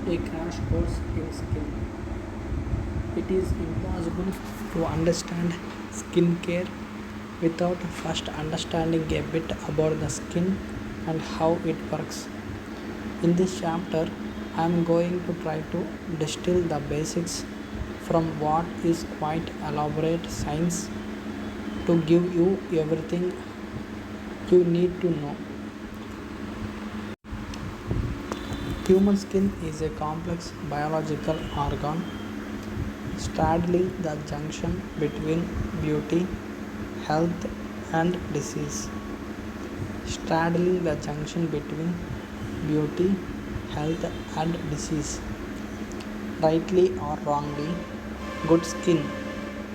A crash course in skin. It is impossible to understand skincare without first understanding a bit about the skin and how it works. In this chapter, I am going to try to distill the basics from what is quite elaborate science to give you everything you need to know. Human skin is a complex biological organ straddling the junction between beauty, health, and disease. Straddling the junction between beauty, health, and disease. Rightly or wrongly, good skin,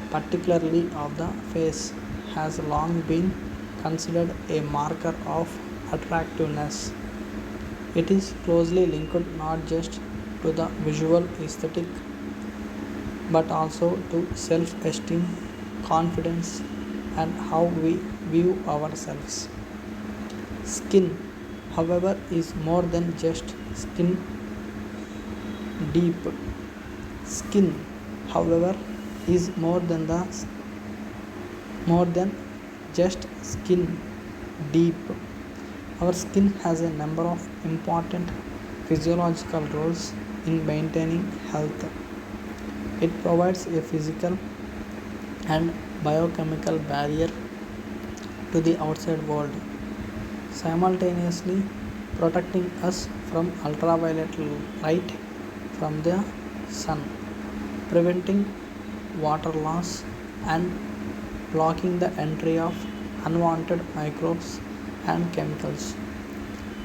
particularly of the face, has long been considered a marker of attractiveness. It is closely linked not just to the visual aesthetic but also to self esteem, confidence, and how we view ourselves. Skin, however, is more than just skin deep. Skin, however, is more than just skin deep. Our skin has a number of important physiological roles in maintaining health. It provides a physical and biochemical barrier to the outside world, simultaneously protecting us from ultraviolet light from the sun, preventing water loss, and blocking the entry of unwanted microbes and chemicals.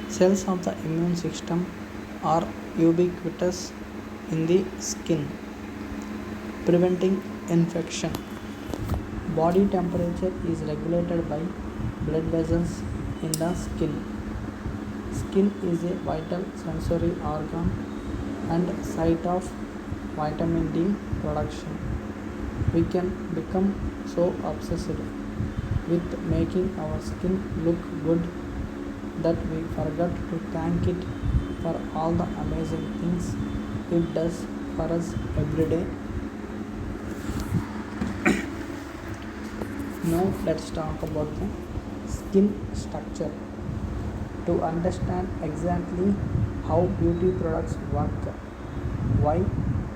Cells of the immune system are ubiquitous in the skin, preventing infection. Body temperature is regulated by blood vessels in the skin. Skin is a vital sensory organ and site of vitamin D production. We can become so obsessed with making our skin look good that we forget to thank it for all the amazing things it does for us every day. Now let's talk about the skin structure. To understand exactly how beauty products work, why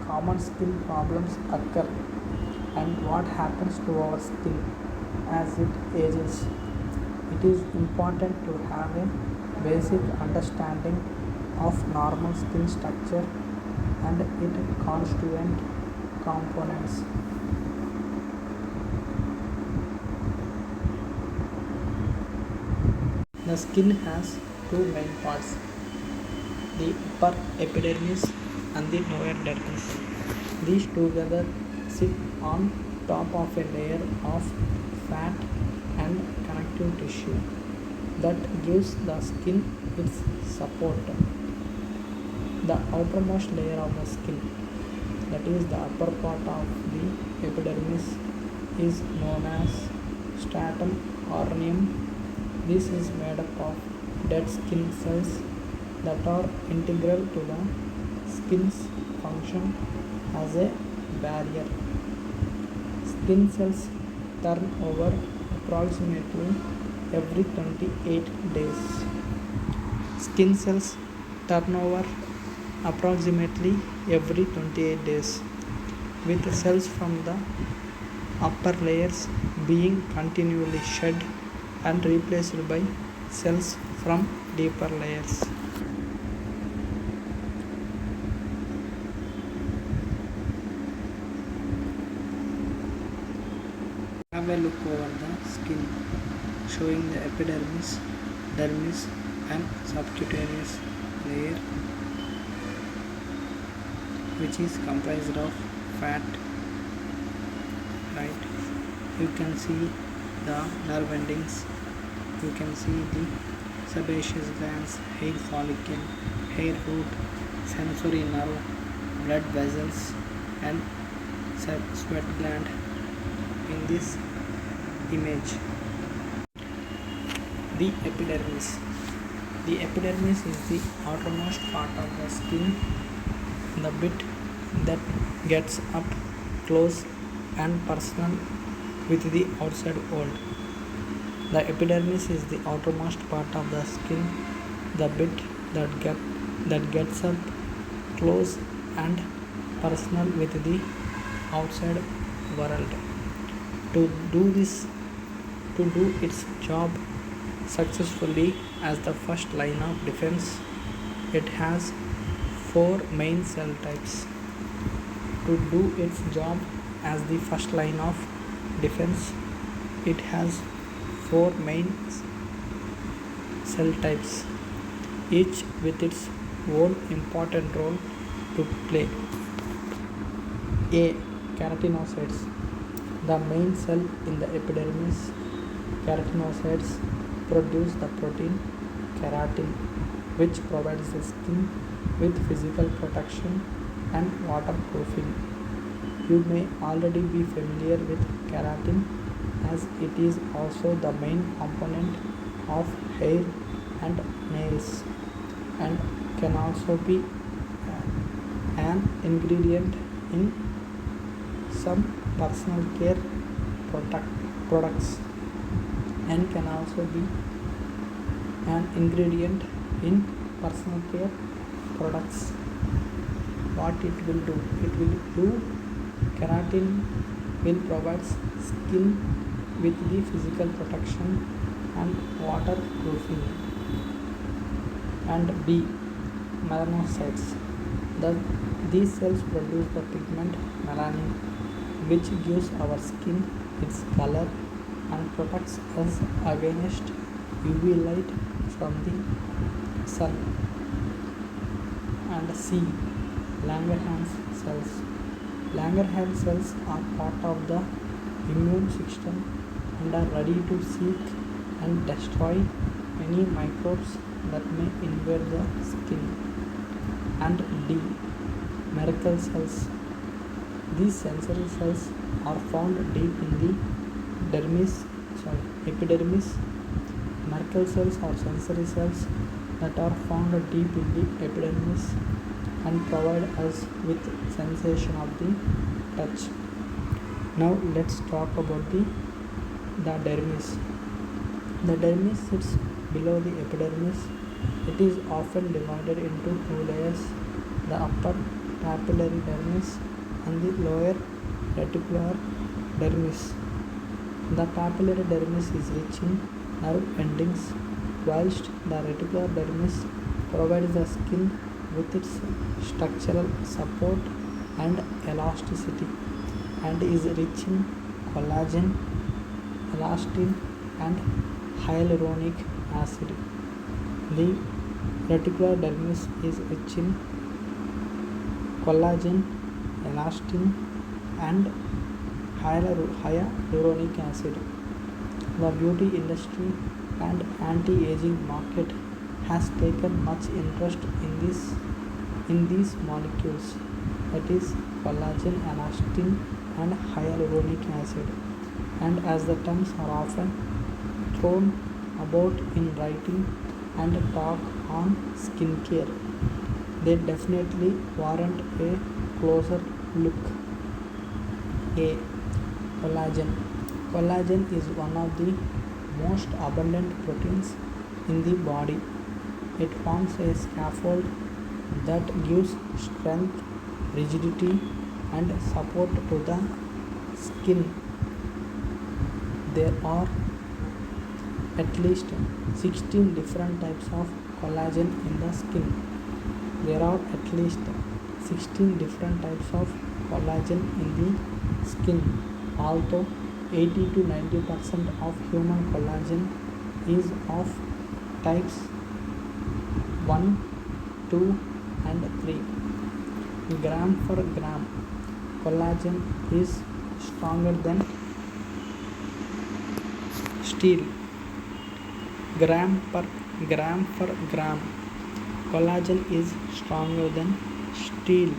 common skin problems occur, and what happens to our skin as it ages, it is important to have a basic understanding of normal skin structure and its constituent components. The skin has two main parts, the upper epidermis and the lower dermis. These together sit on top of a layer of fat and connective tissue that gives the skin its support. The outermost layer of the skin, that is the upper part of the epidermis, is known as stratum corneum. This is made up of dead skin cells that are integral to the skin's function as a barrier. Skin cells turn over approximately every 28 days. Skin cells turn over approximately every 28 days, with cells from the upper layers being continually shed and replaced by cells from deeper layers. Have a look over the skin, showing the epidermis, dermis, and subcutaneous layer, which is comprised of fat. Right, you can see the nerve endings, you can see the sebaceous glands, hair follicle, hair root, sensory nerve, blood vessels, and sweat gland in this image. The epidermis. The epidermis is the outermost part of the skin the bit that gets up close and personal with the outside world. The epidermis is the outermost part of the skin, the bit that gets up close and personal with the outside world. To do this, to do its job successfully as the first line of defense, it has four main cell types. To do its job as the first line of defense, it has four main cell types, each with its own important role to play. A. Keratinocytes. The main cell in the epidermis, keratinocytes, produce the protein keratin, which provides the skin with physical protection and waterproofing. You may already be familiar with keratin as it is also the main component of hair and nails and can also be an ingredient in some personal care products and can also be an ingredient in personal care products. What it will do, keratin will provide skin with the physical protection and waterproofing. And B. Melanocytes. These cells produce the pigment melanin, which gives our skin its color and protects us against UV light from the sun. And C. Langerhans cells. Langerhans cells are part of the immune system and are ready to seek and destroy any microbes that may invade the skin. And D. Merkel cells. These sensory cells are found deep in the epidermis. Merkel cells are sensory cells that are found deep in the epidermis and provide us with sensation of the touch. Now let's talk about the dermis. The dermis sits below the epidermis. It is often divided into two layers, the upper papillary dermis and the lower reticular dermis. The papillary dermis is rich in nerve endings, whilst the reticular dermis provides the skin with its structural support and elasticity and is rich in collagen, elastin and hyaluronic acid. The reticular dermis is rich in collagen, elastin and hyaluronic acid. The beauty industry and anti-aging market has taken much interest in these molecules, that is collagen, elastin and hyaluronic acid, and as the terms are often thrown about in writing and talk on skincare, they definitely warrant a closer look. A. Collagen. Collagen is one of the most abundant proteins in the body. It forms a scaffold that gives strength, rigidity and support to the skin. There are at least 16 different types of collagen in the skin. There are at least 16 different types of collagen in the skin. Although 80 to 90% of human collagen is of types 1, 2 and 3. Gram for gram, collagen is stronger than steel. Gram for gram, collagen is stronger than steel.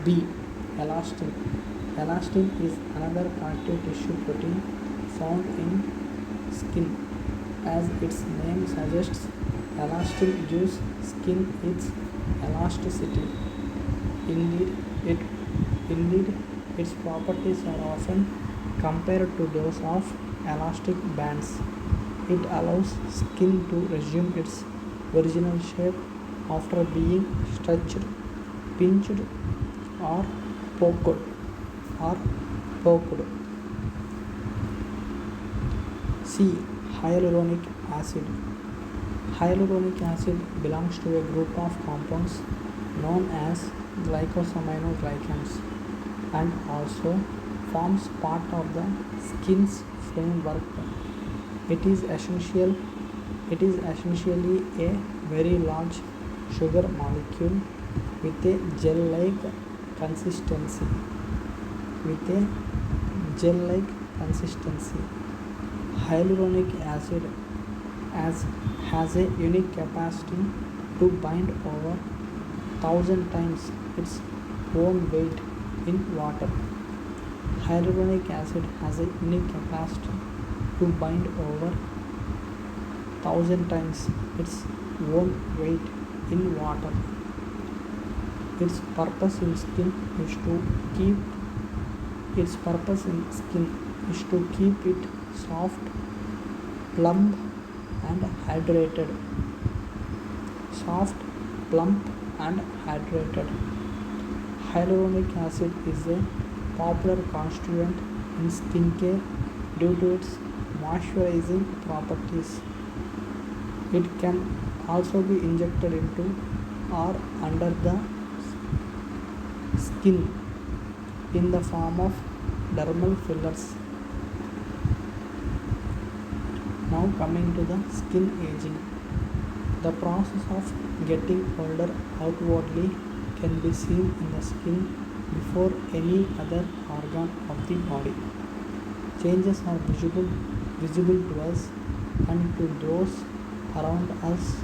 B. Elastin. Elastin is another connective tissue protein found in skin. As its name suggests, Elastin gives skin its elasticity. Indeed, it, indeed, its properties are often compared to those of elastic bands. It allows skin to resume its original shape after being stretched, pinched, or poked. Or poked. C. Hyaluronic acid. Hyaluronic acid belongs to a group of compounds known as glycosaminoglycans and also forms part of the skin's framework. It is essential. It is essentially a very large sugar molecule with a gel-like consistency. With a gel-like consistency. Hyaluronic acid has a unique capacity to bind over 1,000 times its own weight in water. Hyaluronic acid has a unique capacity to bind over 1,000 times its own weight in water. Its purpose in skin is to keep it soft, plump, and hydrated. Soft, plump, and hydrated. Hyaluronic acid is a popular constituent in skincare due to its moisturizing properties. It can also be injected into or under the skin in the form of dermal fillers. Now coming to the skin aging. The process of getting older outwardly can be seen in the skin before any other organ of the body. Changes are visible to us and to those around us,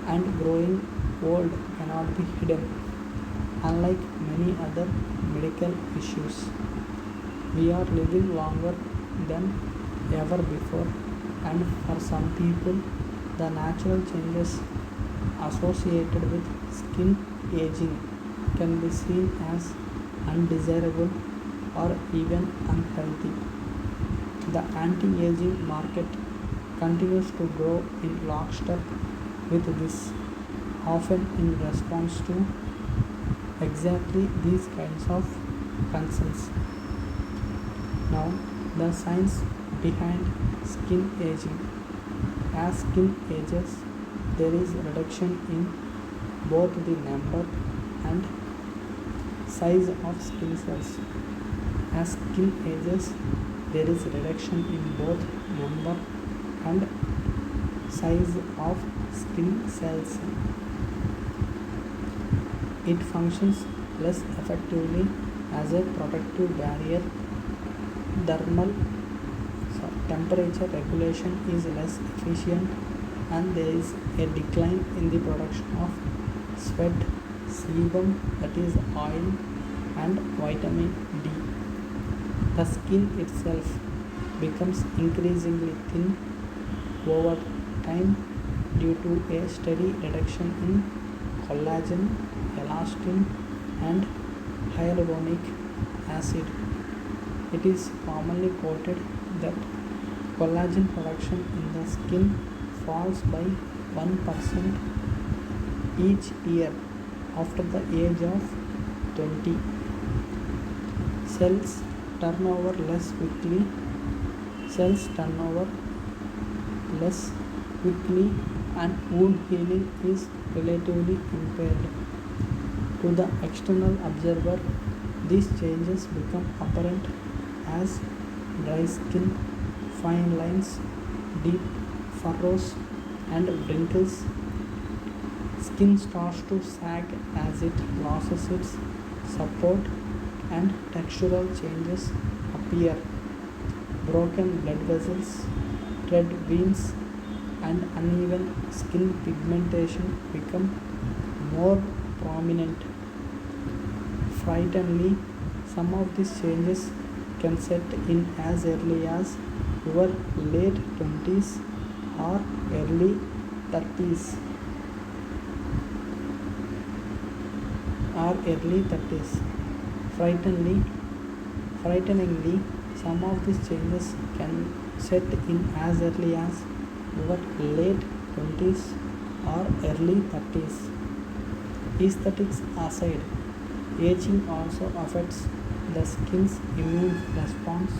and growing old cannot be hidden. Unlike many other medical issues, we are living longer than ever before, and for some people, the natural changes associated with skin aging can be seen as undesirable or even unhealthy. The anti-aging market continues to grow in lockstep with this, often in response to exactly these kinds of concerns. Now, the science behind skin aging. As skin ages, there is reduction in both the number and size of skin cells. As skin ages, there is reduction in both number and size of skin cells. It functions less effectively as a protective barrier. Thermal temperature regulation is less efficient, and there is a decline in the production of sweat, sebum, that is oil, and vitamin D. The skin itself becomes increasingly thin over time due to a steady reduction in collagen, elastin, and hyaluronic acid. It is commonly quoted that collagen production in the skin falls by 1% each year after the age of 20. Cells turnover less quickly, and wound healing is relatively impaired. To the external observer, these changes become apparent as dry skin, fine lines, deep furrows, and wrinkles. Skin starts to sag as it loses its support, and textural changes appear. Broken blood vessels, red veins, and uneven skin pigmentation become more prominent. Frighteningly, some of these changes can set in as early as your late 20s or early 30s or early 30s. Frighteningly, frighteningly, some of these changes can set in as early as your late 20s or early 30s. Aesthetics aside, aging also affects the skin's immune response,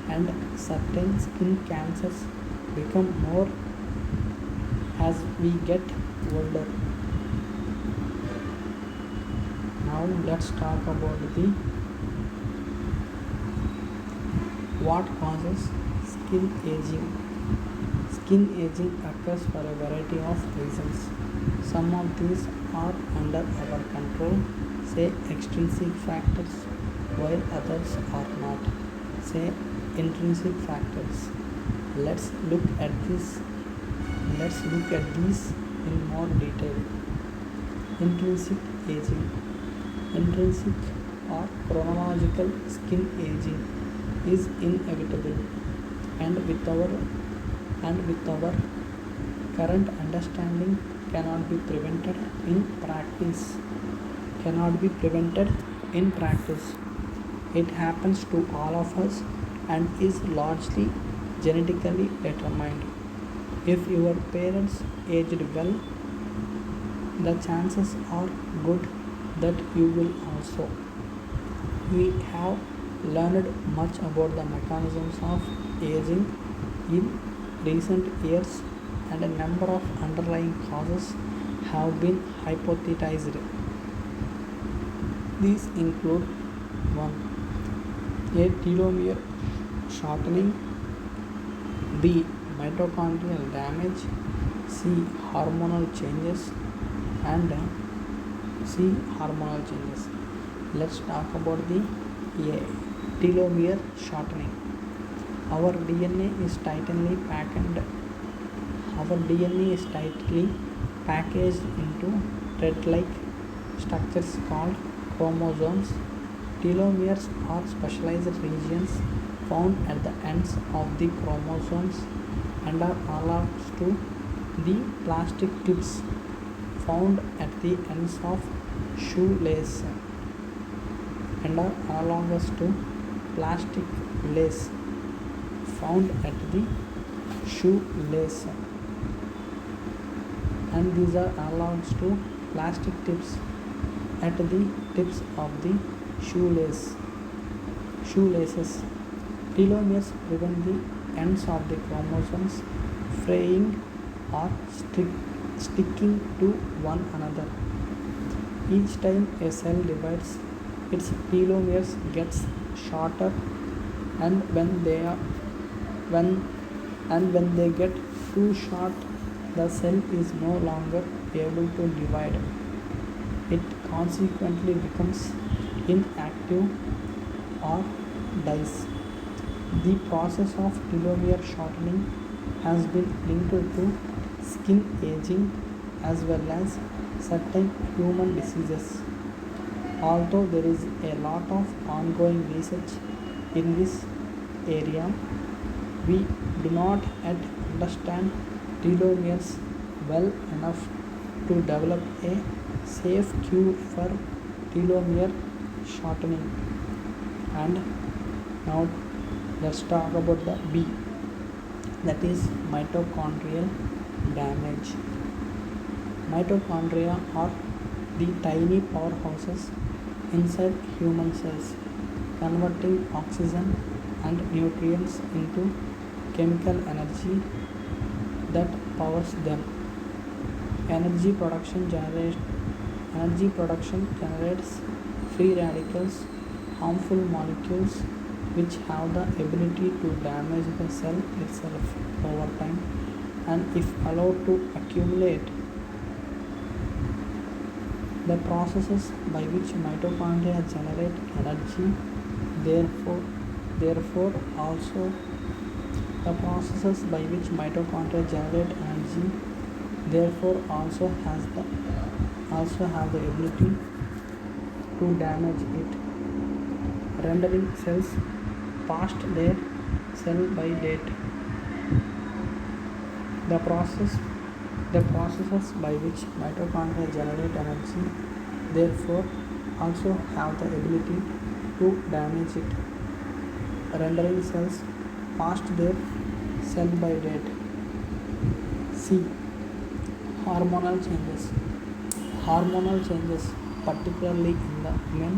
and certain skin cancers become more as we get older. Now let's talk about the what causes skin aging. Skin aging occurs for a variety of reasons. Some of these are under our control, say extrinsic factors, while others are not, say intrinsic factors. Let's look at this. Let's look at these in more detail. Intrinsic aging. Intrinsic or chronological skin aging is inevitable, and with our current understanding cannot be prevented in practice. It happens to all of us and is largely genetically determined. If your parents aged well, the chances are good that you will also. We have learned much about the mechanisms of aging in recent years, and a number of underlying causes have been hypothesized. These include 1. A telomere shortening, B. Mitochondrial damage, C. Hormonal changes, and C. Hormonal changes. Let's talk about the A. Telomere shortening. Our DNA is tightly packaged into thread-like structures called chromosomes. Telomeres are specialized regions found at the ends of the chromosomes and are analogous to the plastic tips found at the ends of shoelace and are analogous to plastic lace found at the shoelace, and these are analogous to plastic tips at the tips of the shoelaces. Telomeres prevent the ends of the chromosomes fraying or sticking to one another. Each time a cell divides, its telomeres gets shorter, and when they get too short, the cell is no longer able to divide. It consequently becomes inactive or dies. The process of telomere shortening has been linked to skin aging as well as certain human diseases. Although there is a lot of ongoing research in this area, we do not yet understand telomeres well enough to develop a safe cure for telomere shortening. And now let's talk about the B, that is mitochondrial damage. Mitochondria are the tiny powerhouses inside human cells, converting oxygen and nutrients into chemical energy that powers them. Energy production generates free radicals, harmful molecules which have the ability to damage the cell itself over time, and if allowed to accumulate. The processes by which mitochondria generate energy, therefore also the processes by which mitochondria generate energy, therefore also have the ability to damage it, rendering cells past their sell by date. The process The processes by which mitochondria generate energy, therefore, also have the ability to damage it, rendering cells past their sell-by date. C. Hormonal changes. Hormonal changes, particularly in the women,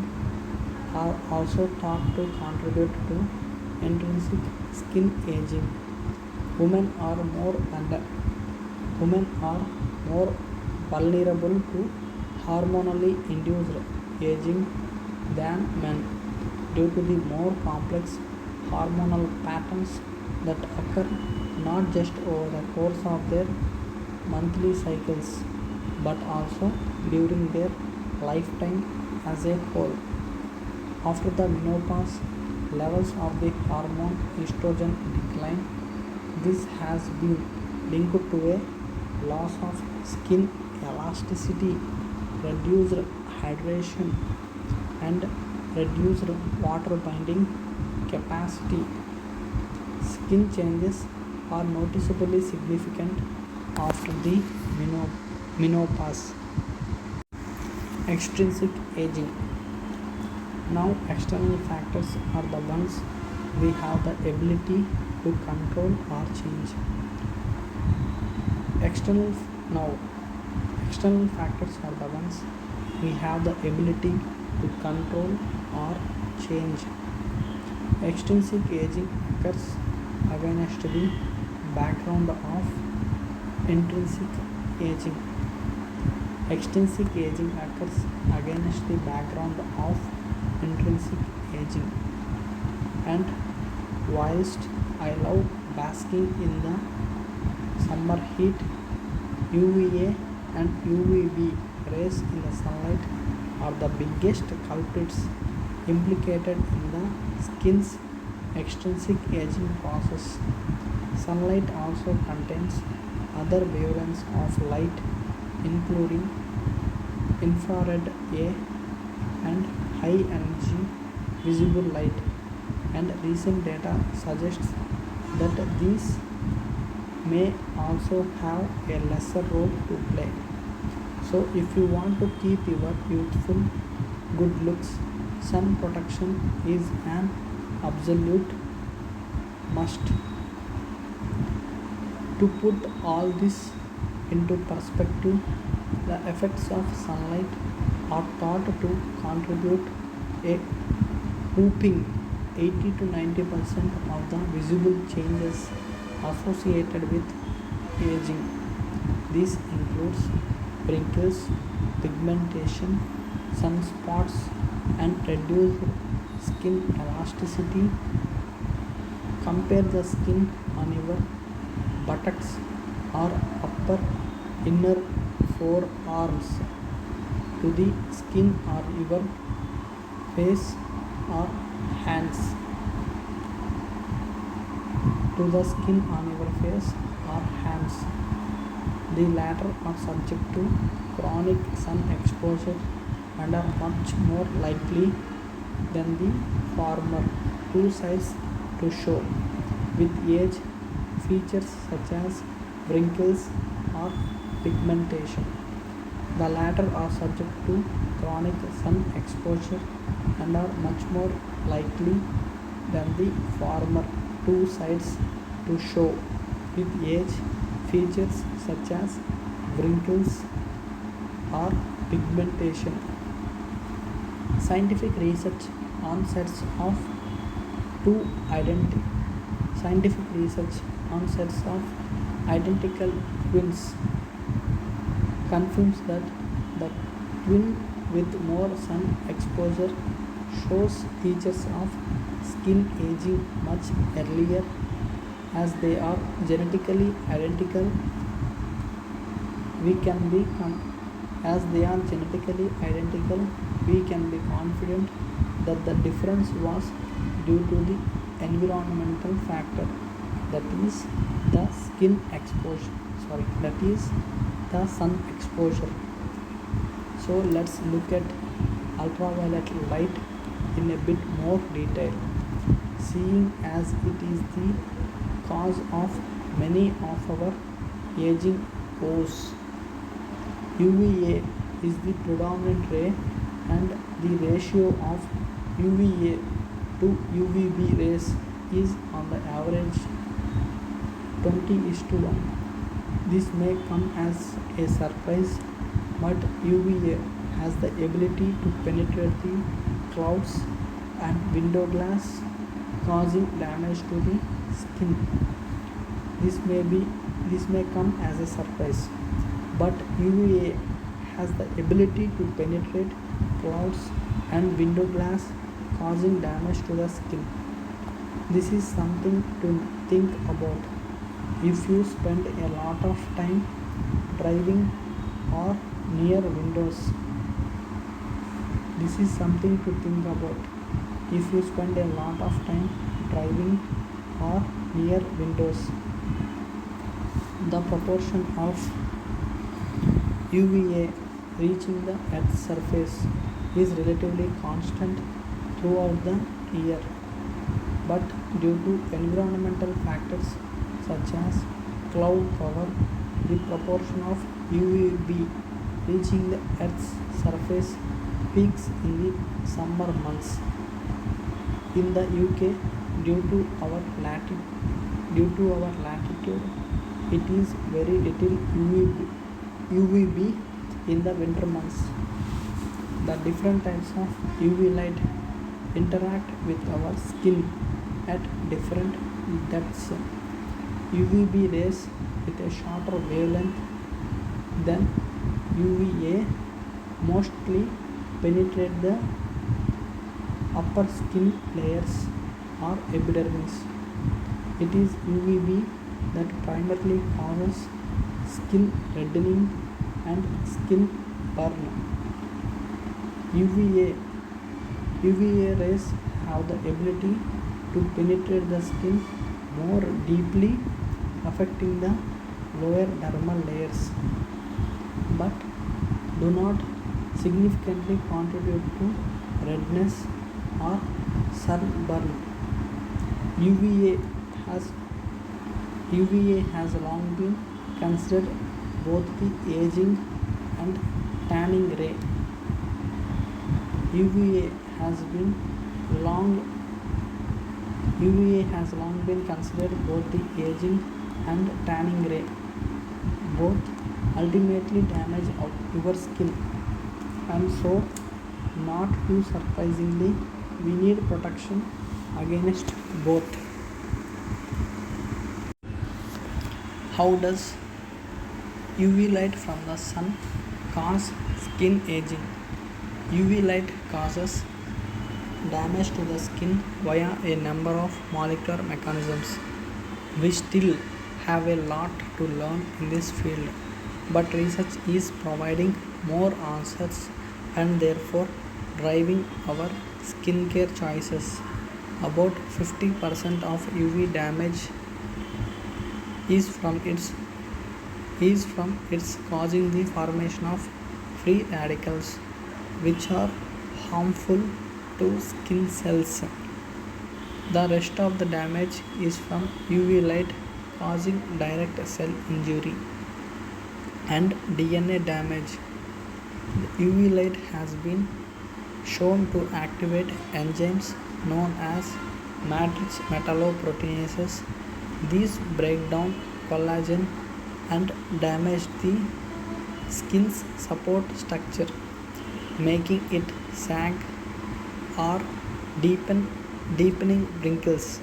are also thought to contribute to intrinsic skin aging. Women are more under, Women are more vulnerable to hormonally induced aging than men due to the more complex hormonal patterns that occur not just over the course of their monthly cycles but also during their lifetime as a whole. After the menopause, levels of the hormone estrogen decline. This has been linked to a loss of skin elasticity, reduced hydration, and reduced water binding capacity. Skin changes are noticeably significant after the menopause. Extrinsic aging. Now, external factors are the ones we have the ability to control or change. External now External factors are the ones we have the ability to control or change. Extrinsic aging occurs against the background of intrinsic aging. Extrinsic aging occurs against the background of intrinsic aging. And whilst I love basking in the summer heat, UVA and UVB rays in the sunlight are the biggest culprits implicated in the skin's extrinsic aging process. Sunlight also contains other wavelengths of light, including infrared A and high energy visible light, and recent data suggests that these may also have a lesser role to play. So, if you want to keep your youthful good looks, sun protection is an absolute must. To put all this into perspective, the effects of sunlight are thought to contribute a whooping 80 to 90% of the visible changes associated with aging. This includes wrinkles, pigmentation, sunspots, and reduced skin elasticity. Compare the skin on your buttocks or upper inner forearms to the skin on your face or hands. To the skin on your face or hands. The latter are subject to chronic sun exposure and are much more likely than the former two sides to show, with age, features such as wrinkles or pigmentation. The latter are subject to chronic sun exposure and are much more likely than the former two sides to show, with age, features such as wrinkles or pigmentation. Scientific research on sets of two identi- Scientific research on sets of identical twins confirms that the twin with more sun exposure shows features of skin aging much earlier. As they are genetically identical, we can be as they are genetically identical, we can be confident that the difference was due to the environmental factor, that is the skin exposure. That is the sun exposure. So let's look at ultraviolet light in a bit more detail. Seeing as it is the cause of many of our aging UVOs. UVA is the predominant ray, and the ratio of UVA to UVB rays is on the average 20:1. This may come as a surprise, but UVA has the ability to penetrate the clouds and window glass, causing damage to the skin. This may come as a surprise, but UVA has the ability to penetrate clouds and window glass, causing damage to the skin. This is something to think about if you spend a lot of time driving or near windows. This is something to think about if you spend a lot of time driving or near windows. The proportion of UVA reaching the Earth's surface is relatively constant throughout the year, but due to environmental factors such as cloud cover, the proportion of UVB reaching the Earth's surface peaks in the summer months. In the UK, due to our latitude, it is very little UVB in the winter months. The different types of UV light interact with our skin at different depths. UVB rays with a shorter wavelength than UVA mostly penetrate the upper skin layers or epidermis. It is UVB that primarily causes skin reddening and skin burn. UVA rays have the ability to penetrate the skin more deeply, affecting the lower dermal layers, but do not significantly contribute to redness or sunburn. UVA has long been considered both the aging and tanning ray. UVA has long been considered both the aging and tanning ray. Both ultimately damage your skin, and so, not too surprisingly, we need protection against both. How does UV light from the sun cause skin aging? UV light causes damage to the skin via a number of molecular mechanisms. We still have a lot to learn in this field, but research is providing more answers and therefore driving our skincare choices. About 50% of UV damage is from its causing the formation of free radicals, which are harmful to skin cells. The rest of the damage is from UV light causing direct cell injury and DNA damage. The UV light has been shown to activate enzymes known as matrix metalloproteinases. These break down collagen and damage the skin's support structure, making it sag or deepening wrinkles.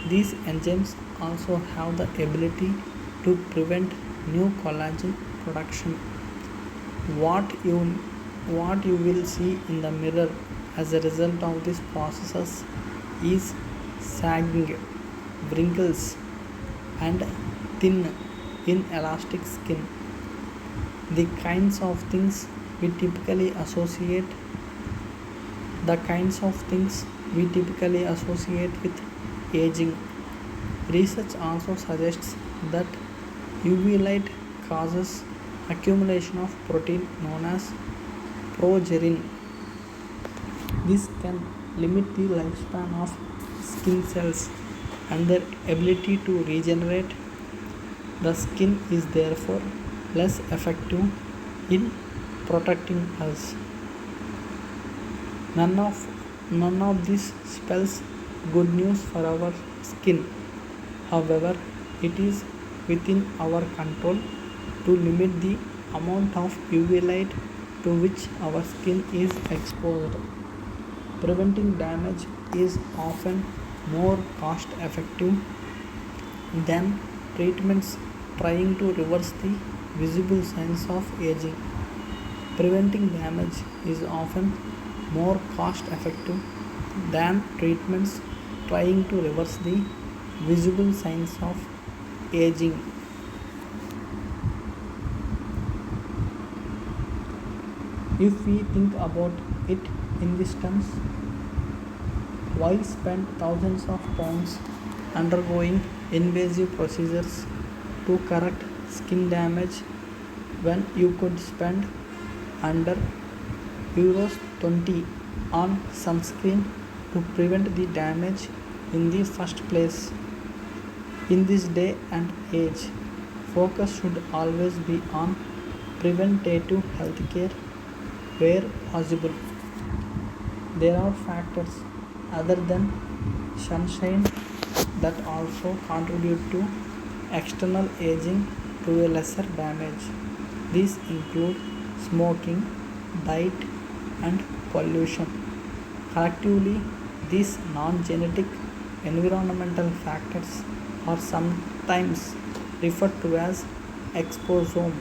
These enzymes also have the ability to prevent new collagen production. What you will see in the mirror as a result of these processes is sagging, wrinkles, and thin, inelastic skin. The kinds of things we typically associate with aging. Research also suggests that UV light causes accumulation of protein known as progerin. This can limit the lifespan of skin cells and their ability to regenerate. The skin is therefore less effective in protecting us. None of none of this spells good news for our skin. However, it is within our control to limit the amount of UV light to which our skin is exposed. Preventing damage is often more cost effective than treatments trying to reverse the visible signs of aging. Preventing damage is often more cost effective than treatments trying to reverse the visible signs of aging. If we think about it in these terms, why spend thousands of pounds undergoing invasive procedures to correct skin damage when you could spend under Euros 20 on sunscreen to prevent the damage in the first place? In this day and age, focus should always be on preventative healthcare where possible. There are factors other than sunshine that also contribute to external aging to a lesser damage. These include smoking, diet, and pollution. Collectively, these non-genetic environmental factors are sometimes referred to as exposome.